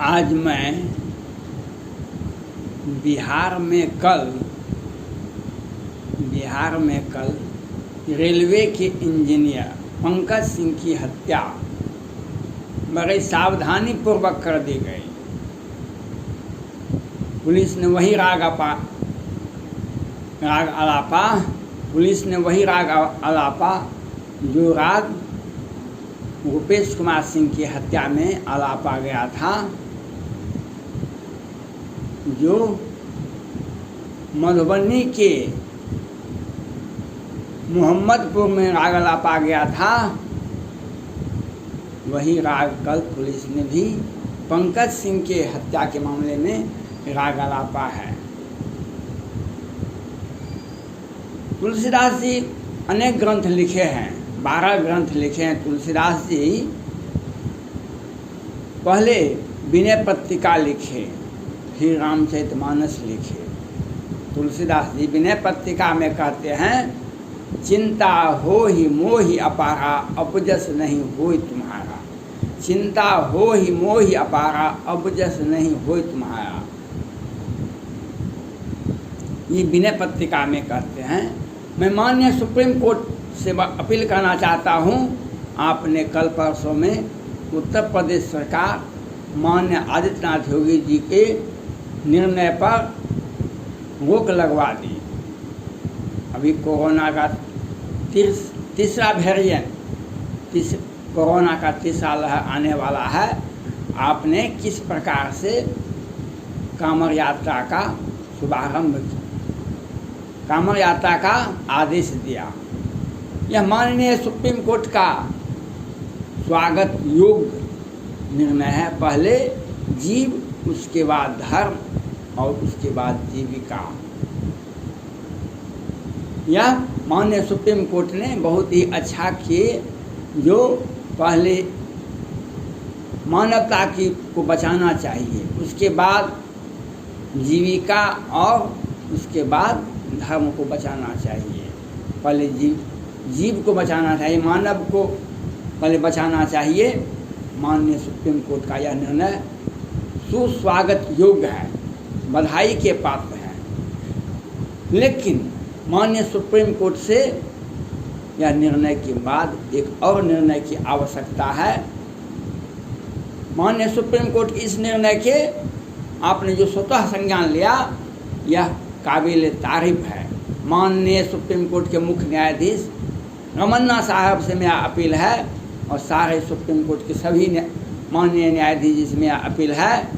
आज मैं बिहार में कल रेलवे के इंजीनियर पंकज सिंह की हत्या बड़े सावधानी पूर्वक कर दी गई। पुलिस ने वही राग अलापा जो राग रूपेश कुमार सिंह की हत्या में अलापा गया था, जो मधुबनी के मोहम्मदपुर में राग अलापा गया था, वही राग कल पुलिस ने भी पंकज सिंह के हत्या के मामले में राग अलापा है। तुलसीदास जी अनेक ग्रंथ लिखे हैं, 12 ग्रंथ लिखे हैं तुलसीदास जी। पहले विनय पत्रिका लिखे, फिर रामचरितमानस लिखे। तुलसीदास जी विनय पत्रिका में कहते हैं, चिंता हो ही मोहि अपारा, अपजस नहीं होय तुम्हारा। चिंता हो ही मोहि अपारा, अपजस नहीं होय तुम्हारा। ये विनय पत्रिका में कहते हैं। मैं माननीय सुप्रीम कोर्ट से अपील करना चाहता हूँ, आपने कल परसों में उत्तर प्रदेश सरकार माननीय आदित्यनाथ योगी जी के निर्णय पर रोक लगवा दी। अभी कोरोना का तीसरा वेरिएंट, कोरोना का तीसरा लहर आने वाला है। आपने किस प्रकार से कांवड़ यात्रा का शुभारंभ किया, कांवड़ यात्रा का आदेश दिया, यह माननीय सुप्रीम कोर्ट का स्वागत योग्य निर्णय है। पहले जीव, उसके बाद धर्म और उसके बाद जीविका। यह माननीय सुप्रीम कोर्ट ने बहुत ही अच्छा किए, जो पहले मानवता को बचाना चाहिए, उसके बाद जीविका और उसके बाद धर्म को बचाना चाहिए। पहले जीव को बचाना चाहिए, मानव को पहले बचाना चाहिए। माननीय सुप्रीम कोर्ट का यह निर्णय सुस्वागत योग्य है, बधाई के पात्र है। लेकिन माननीय सुप्रीम कोर्ट से यह निर्णय के बाद एक और निर्णय की आवश्यकता है। माननीय सुप्रीम कोर्ट इस निर्णय के आपने जो स्वतः संज्ञान लिया, यह काबिल तारीफ है। माननीय सुप्रीम कोर्ट के मुख्य न्यायाधीश रमन्ना साहब से मेरा अपील है, और सारे सुप्रीम कोर्ट के सभी माननीय न्यायाधीश से मेरा अपील है,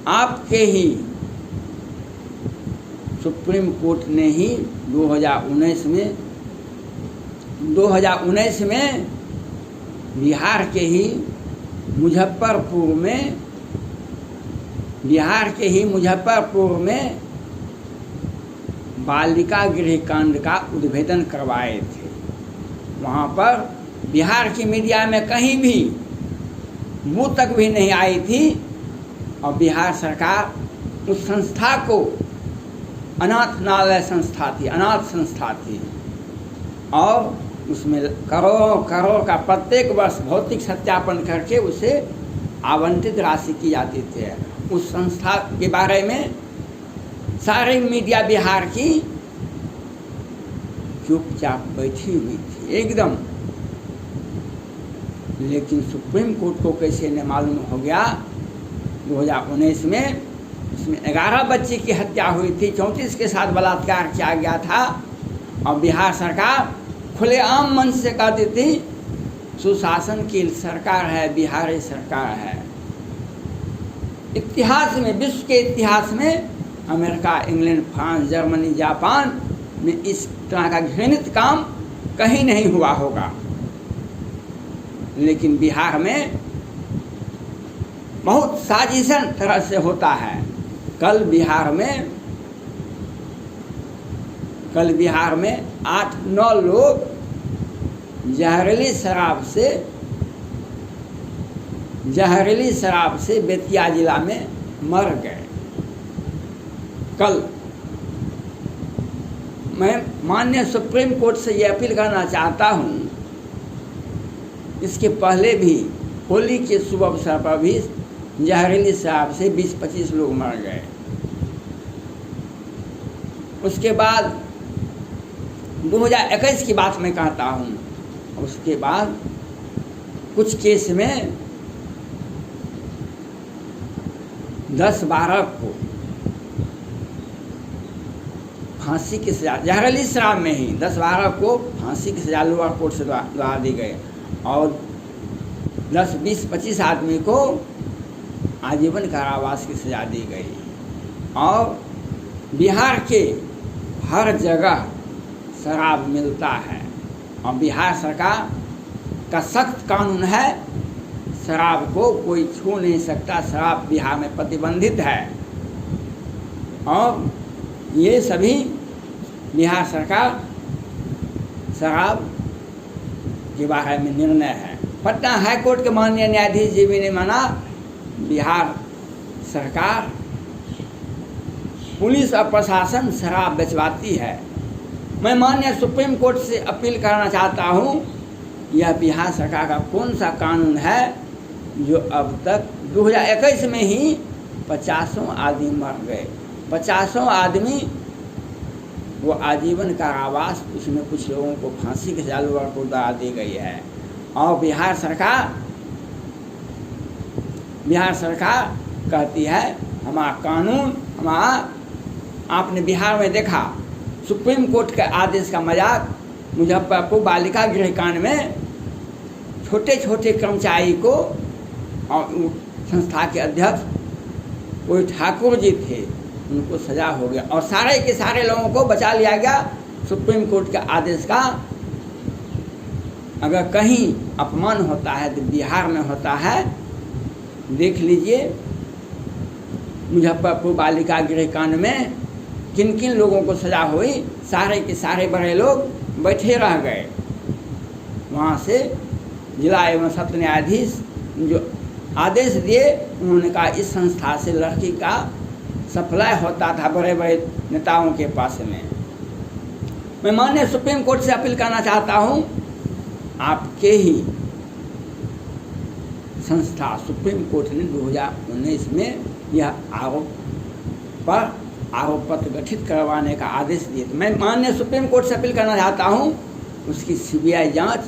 आपके ही सुप्रीम कोर्ट ने ही 2019 में बिहार के ही मुजफ्फरपुर में बालिका गृह कांड का उद्भेदन करवाए थे। वहाँ पर बिहार की मीडिया में कहीं भी मुँह तक भी नहीं आई थी, और बिहार सरकार उस संस्था को अनाथ संस्था थी, और उसमें करोड़ का प्रत्येक वर्ष भौतिक सत्यापन करके उसे आवंटित राशि की जाती थी। उस संस्था के बारे में सारी मीडिया बिहार की चुपचाप बैठी हुई थी एकदम। लेकिन सुप्रीम कोर्ट को कैसे न मालूम हो गया, 2019 में इसमें 11 बच्चे की हत्या हुई थी, 34 के साथ बलात्कार किया गया था, और बिहार सरकार खुलेआम मन से कहती थी सुशासन की सरकार है, बिहारी सरकार है। इतिहास में, विश्व के इतिहास में America, England, France, Germany, Japan में इस तरह का घृणित काम कहीं नहीं हुआ होगा। लेकिन बिहार में बहुत साजिशन तरह से होता है। कल बिहार में 8-9 लोग जहरीली शराब से बेतिया जिला में मर गए। कल मैं माननीय सुप्रीम कोर्ट से ये अपील करना चाहता हूँ, इसके पहले भी होली के शुभ अवसर पर भी जहरीली शराब से 20-25 लोग मर गए। उसके बाद 2021 की बात मैं कहता हूँ, उसके बाद कुछ केस में 10-12 को फांसी की सजा, जहरीली शराब में ही 10-12 को फांसी की सजा लोअर कोर्ट से दिला दी गई और 10-20-25 आदमी को आजीवन कारावास की सजा दी गई। और बिहार के हर जगह शराब मिलता है और बिहार सरकार का सख्त कानून है, शराब को कोई छू नहीं सकता, शराब बिहार में प्रतिबंधित है। और ये सभी बिहार सरकार शराब के बारे में निर्णय है। पटना हाई कोर्ट के माननीय न्यायाधीश जी भी ने माना बिहार सरकार, पुलिस और प्रशासन शराब बेचवाती है। मैं माननीय सुप्रीम कोर्ट से अपील करना चाहता हूँ, यह बिहार सरकार का कौन सा कानून है जो अब तक 2021 में ही 50 आदमी मर गए। 50 आदमी वो आजीवन कारावास, उसमें कुछ लोगों को फांसी के सजा को दे दी गई है। और बिहार सरकार कहती है हमारा कानून, हमारा, आपने बिहार में देखा सुप्रीम कोर्ट के आदेश का मजाक, मुजफ्फरपुर बालिका गृह कांड में छोटे छोटे कर्मचारी को, और संस्था के अध्यक्ष कोई ठाकुर जी थे, उनको सजा हो गया और सारे के सारे लोगों को बचा लिया गया सुप्रीम कोर्ट के आदेश का। अगर कहीं अपमान होता है तो बिहार में होता है। देख लीजिए मुजफ्फरपुर बालिका गृह कांड में किन किन लोगों को सजा हुई, सारे के सारे बड़े लोग बैठे रह गए। वहाँ से जिला एवं सत्र न्यायाधीश जो आदेश दिए, उन्होंने कहा इस संस्था से लड़की का सप्लाई होता था बड़े बड़े नेताओं के पास में। मैं माननीय सुप्रीम कोर्ट से अपील करना चाहता हूँ, आपके ही संस्था सुप्रीम कोर्ट ने 2019 में यह आरोप पत्र गठित करवाने का आदेश दिए। तो मैं माननीय सुप्रीम कोर्ट से अपील करना चाहता हूँ, उसकी सीबीआई जांच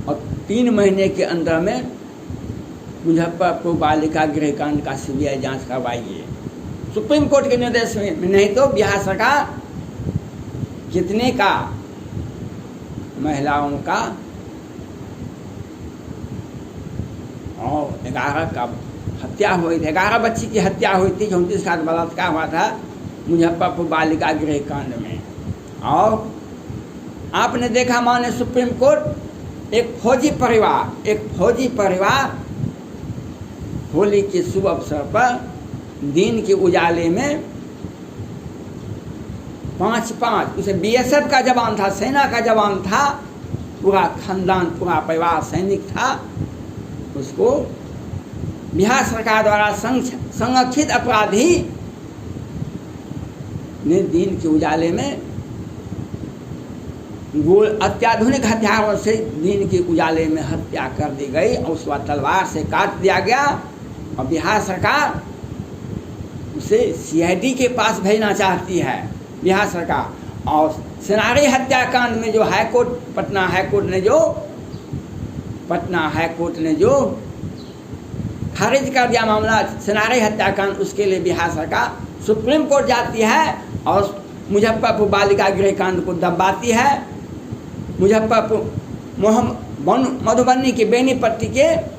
और 3 महीने के अंदर में मुजफ्फरपुर बालिका गृह कांड का सीबीआई जांच करवाइए सुप्रीम कोर्ट के निर्देश में। नहीं तो बिहार सरकार कितने का महिलाओं का और 11 का हत्या हुई थी, 11 बच्ची की हत्या हुई थी, 34 का बलात्कार हुआ था मुजफ्फरपुर बालिका गृह कांड में। और आपने देखा माननीय सुप्रीम कोर्ट, एक फौजी परिवार होली के शुभ अवसर पर दिन के उजाले में 5-5, उसे बीएसएफ का जवान था, सेना का जवान था, पूरा खानदान, पूरा परिवार सैनिक था, उसको बिहार सरकार द्वारा संरक्षित अपराधी ने दिन के उजाले में अत्याधुनिक हथियारों से दिन के उजाले में हत्या कर दी गई और उसका तलवार से काट दिया गया। और बिहार सरकार उसे सीआईडी के पास भेजना चाहती है बिहार सरकार। और सेनारी हत्याकांड में जो पटना हाई कोर्ट ने जो खारिज कर दिया मामला सेनारी हत्याकांड, उसके लिए बिहार सरकार सुप्रीम कोर्ट जाती है और मुजफ्फरपुर बालिका गृह कांड को दबाती है। मुजफ्फरपुर मधुबनी के बेनीपट्टी के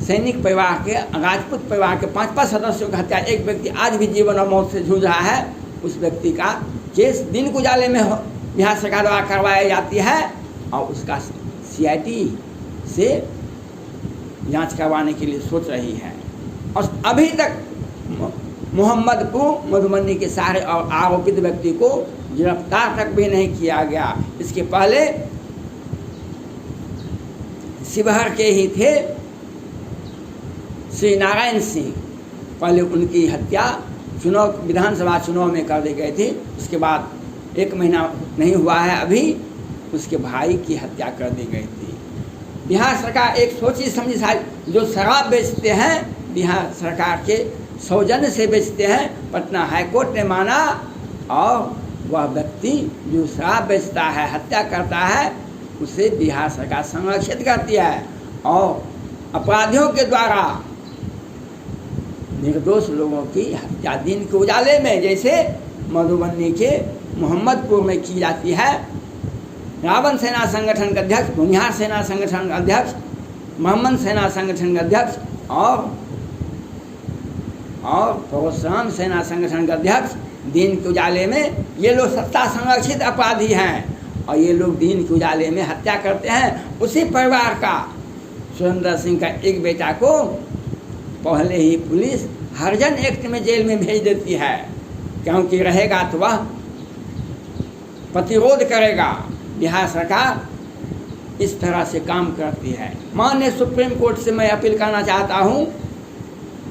सैनिक परिवार के, राजपूत परिवार के 5-5 सदस्यों की हत्या, एक व्यक्ति आज भी जीवन और मौत से जूझ रहा है, उस व्यक्ति का केस दिन उजाले में बिहार सरकार द्वारा करवाई जाती है और उसका सीआईडी से जांच करवाने के लिए सोच रही है। और अभी तक मोहम्मदपुर मधुबनी के सारे और आरोपित व्यक्ति को गिरफ्तार तक भी नहीं किया गया। इसके पहले शिवहर के ही थे श्री नारायण सिंह, पहले उनकी हत्या विधानसभा चुनाव में कर दी गई थी। उसके बाद 1 महीना नहीं हुआ है अभी, उसके भाई की हत्या कर दी गई थी। बिहार सरकार एक सोची समझी जो शराब बेचते हैं बिहार सरकार के सौजन्य से बेचते हैं, पटना हाईकोर्ट ने माना और वह व्यक्ति जो शराब बेचता है, हत्या करता है, उसे बिहार सरकार संरक्षित करती है और अपराधियों के द्वारा निर्दोष लोगों की हत्या दिन के उजाले में, जैसे मधुबनी के मोहम्मदपुर में की जाती है। रावण सेना संगठन के अध्यक्ष, भुनिहार सेना संगठन के अध्यक्ष, मोहम्मद सेना संगठन के अध्यक्ष और परशुराम सेना संगठन के अध्यक्ष दिन के उजाले में, ये लोग सत्ता संरक्षित अपराधी हैं और ये लोग दिन के उजाले में हत्या करते हैं। उसी परिवार का सुरेंद्र सिंह का एक बेटा को पहले ही पुलिस हरिजन एक्ट में जेल में भेज देती है, क्योंकि रहेगा तो वह प्रतिरोध करेगा। बिहार सरकार इस तरह से काम करती है। माननीय सुप्रीम कोर्ट से मैं अपील करना चाहता हूँ,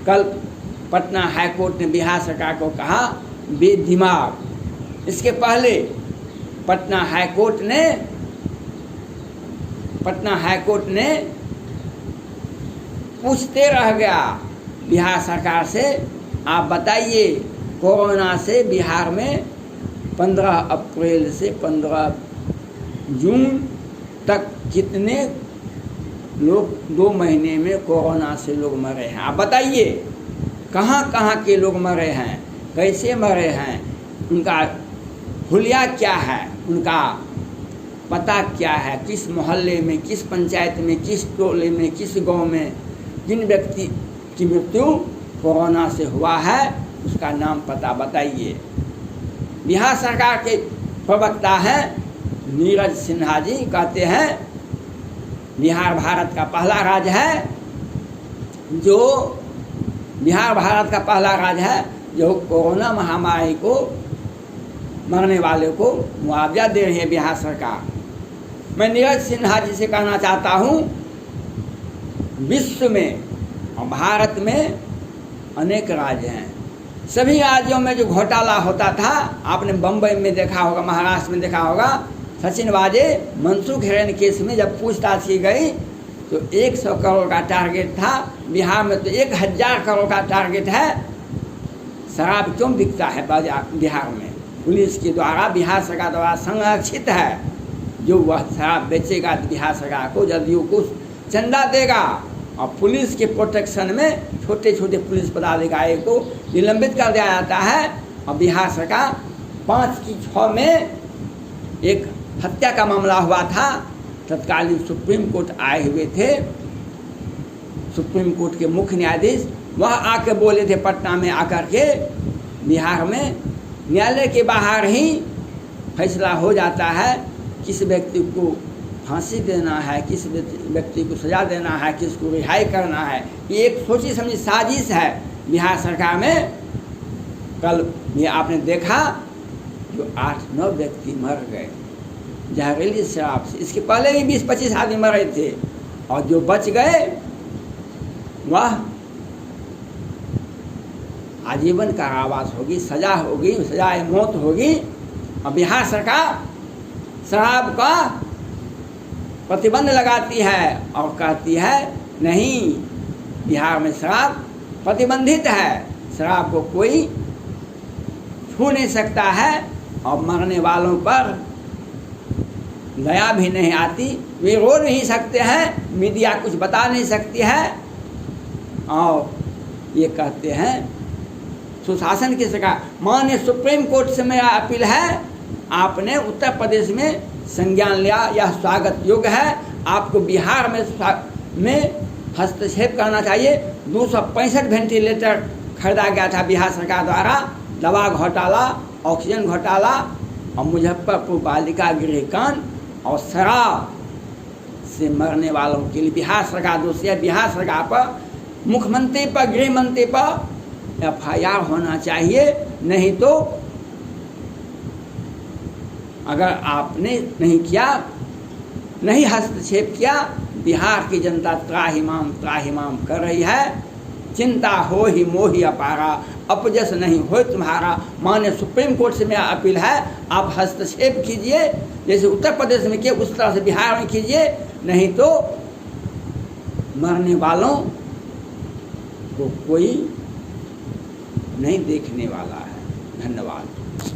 कल पटना हाई कोर्ट ने बिहार सरकार को कहा बेदिमाग। इसके पहले पटना हाई कोर्ट ने पूछते रह गया बिहार सरकार से, आप बताइए कोरोना से बिहार में 15 अप्रैल से 15 जून तक कितने लोग 2 महीने में कोरोना से लोग मरे हैं? आप बताइए कहाँ कहाँ के लोग मरे हैं, कैसे मरे हैं, उनका हुलिया क्या है, उनका पता क्या है, किस मोहल्ले में, किस पंचायत में, किस टोले में, किस गांव में जिन व्यक्ति की मृत्यु कोरोना से हुआ है उसका नाम पता बताइए। बिहार सरकार के प्रवक्ता हैं नीरज सिन्हा जी, कहते हैं बिहार भारत का पहला राज्य है जो कोरोना महामारी को मरने वाले को मुआवजा दे रही है बिहार सरकार। मैं नीरज सिन्हा जी से कहना चाहता हूँ, विश्व में और भारत में अनेक राज्य हैं, सभी राज्यों में जो घोटाला होता था, आपने बम्बई में देखा होगा, महाराष्ट्र में देखा होगा, सचिन वाजे मनसुख हिरेन केस में जब पूछताछ की गई तो 100 करोड़ का टारगेट था, बिहार में तो 1000 करोड़ का टारगेट है। शराब क्यों बिकता है बिहार में? पुलिस के द्वारा, बिहार सरकार द्वारा संरक्षित है। जो वह शराब बेचेगा बिहार सरकार को, जदयू को चंदा देगा और पुलिस के प्रोटेक्शन में छोटे छोटे पुलिस पदाधिकारी को निलंबित कर दिया जाता है। और बिहार सरकार 5 की 6 में एक हत्या का मामला हुआ था, तत्कालीन सुप्रीम कोर्ट आए हुए थे, सुप्रीम कोर्ट के मुख्य न्यायाधीश वह आके बोले थे पटना में आकर के, बिहार में न्यायालय के बाहर ही फैसला हो जाता है किस व्यक्ति को फांसी देना है, किस व्यक्ति को सजा देना है, किसको रिहाई करना है। ये एक सोची समझी साजिश है बिहार सरकार में। कल ये आपने देखा जो 8-9 व्यक्ति मर गए जहरीली शराब से, इसके पहले भी 20-25 आदमी मरे थे और जो बच गए वह आजीवन कारावास होगी, सजा होगी, सजाए मौत होगी। और बिहार सरकार शराब का प्रतिबंध लगाती है और कहती है नहीं, बिहार में शराब प्रतिबंधित है, शराब को कोई छू नहीं सकता है और मरने वालों पर दया भी नहीं आती, वे रो नहीं सकते हैं, मीडिया कुछ बता नहीं सकती है। और ये कहते हैं सुशासन की सरकार। माननीय सुप्रीम कोर्ट से मेरा अपील है, आपने उत्तर प्रदेश में संज्ञान लिया, यह स्वागत योग्य है। आपको बिहार में हस्तक्षेप करना चाहिए। 265 वेंटिलेटर खरीदा गया था बिहार सरकार द्वारा, दवा घोटाला, ऑक्सीजन घोटाला और मुजफ्फरपुर बालिका गृह कांड और शराब से मरने वालों के लिए बिहार सरकार दोषी है। बिहार सरकार पर, मुख्यमंत्री पर, गृह मंत्री पर FIR होना चाहिए, नहीं तो अगर आपने नहीं किया, नहीं हस्तक्षेप किया, बिहार की जनता त्राहिमाम कर रही है। चिंता हो ही मोहि अपारा, अपजस नहीं हो तुम्हारा। माननीय सुप्रीम कोर्ट से मेरा अपील है, आप हस्तक्षेप कीजिए, जैसे उत्तर प्रदेश में किए उस तरह से बिहार में कीजिए, नहीं तो मरने वालों को कोई नहीं देखने वाला है। धन्यवाद।